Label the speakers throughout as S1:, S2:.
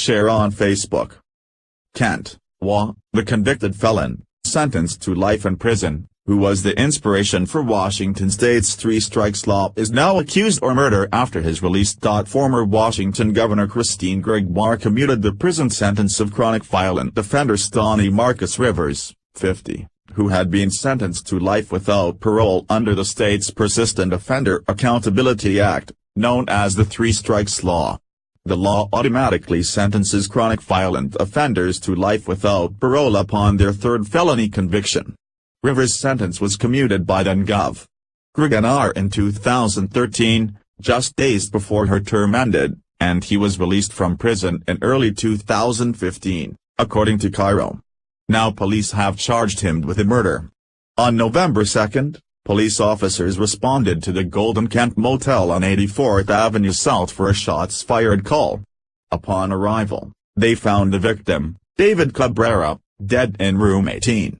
S1: Share on Facebook. Kent, Wa, the convicted felon, sentenced to life in prison, who was the inspiration for Washington state's three-strikes law, is now accused of murder after his release. Former Washington Governor Christine Gregoire commuted the prison sentence of chronic violent offender Stoney Marcus Rivers, 50, who had been sentenced to life without parole under the state's Persistent Offender Accountability Act, known as the Three-Strikes Law. The law automatically sentences chronic violent offenders to life without parole upon their third felony conviction. Rivers' sentence was commuted by then-Gov. Gregoire in 2013, just days before her term ended, and he was released from prison in early 2015, according to Cairo. Now police have charged him with a murder. On November 2, police officers responded to the Golden Kent Motel on 84th Avenue South for a shots-fired call. Upon arrival, they found the victim, David Cabrera, dead in room 18.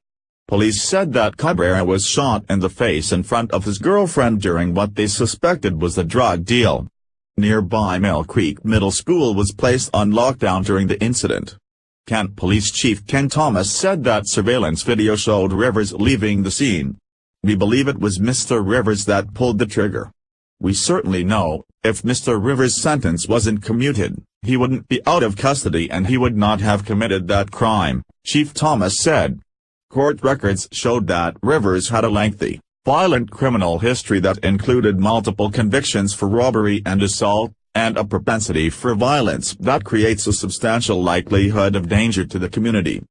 S1: Police said that Cabrera was shot in the face in front of his girlfriend during what they suspected was a drug deal. Nearby Mill Creek Middle School was placed on lockdown during the incident. Kent Police Chief Ken Thomas said that surveillance video showed Rivers leaving the scene. "We believe it was Mr. Rivers that pulled the trigger. We certainly know, if Mr. Rivers' sentence wasn't commuted, he wouldn't be out of custody and he would not have committed that crime," Chief Thomas said. Court records showed that Rivers had a lengthy, violent criminal history that included multiple convictions for robbery and assault, and a propensity for violence that creates a substantial likelihood of danger to the community.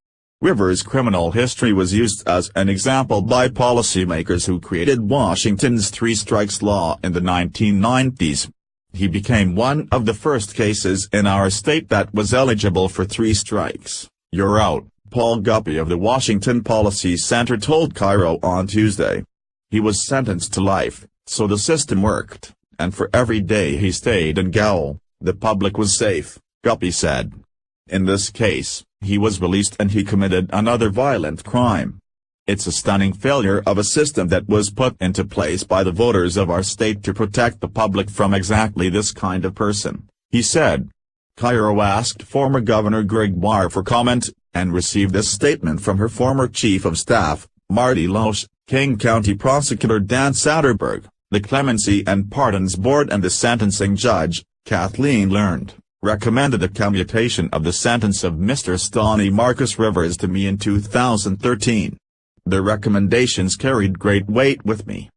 S1: Rivers' criminal history was used as an example by policymakers who created Washington's three-strikes law in the 1990s. He became one of the first cases in our state that was eligible for three strikes. "You're out," Paul Guppy of the Washington Policy Center told Cairo on Tuesday. "He was sentenced to life, so the system worked, and for every day he stayed in gaol, the public was safe," Guppy said. "In this case, he was released and he committed another violent crime. It's a stunning failure of a system that was put into place by the voters of our state to protect the public from exactly this kind of person," he said. Cairo asked former Governor Gregoire for comment, and received a statement from her former Chief of Staff, Marty Loesch, King County Prosecutor Dan Satterberg, the Clemency and Pardons Board and the sentencing judge, Kathleen Learned, recommended a commutation of the sentence of Mr. Stoney Marcus Rivers to me in 2013. "The recommendations carried great weight with me.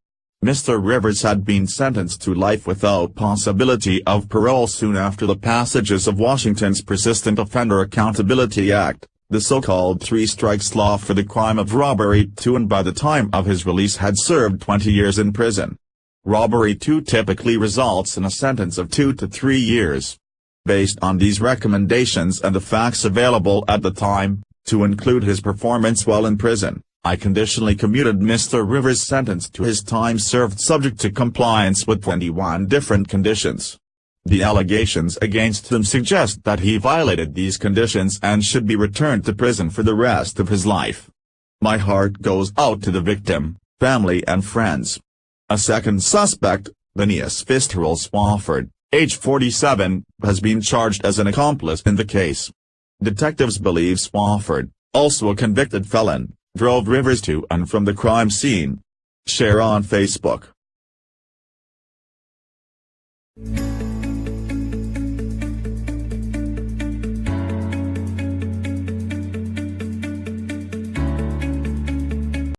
S1: Mr. Rivers had been sentenced to life without possibility of parole soon after the passages of Washington's Persistent Offender Accountability Act, the so-called three-strikes law for the crime of robbery too, and by the time of his release had served 20 years in prison. Robbery too typically results in a sentence of 2 to 3 years. Based on these recommendations and the facts available at the time, to include his performance while in prison, I conditionally commuted Mr. Rivers' sentence to his time served subject to compliance with 21 different conditions. The allegations against him suggest that he violated these conditions and should be returned to prison for the rest of his life. My heart goes out to the victim, family and friends." A second suspect, Phineas Fitzgerald Swafford, age 47, has been charged as an accomplice in the case. Detectives believe Swafford, also a convicted felon, drove Rivers to and from the crime scene. Share on Facebook.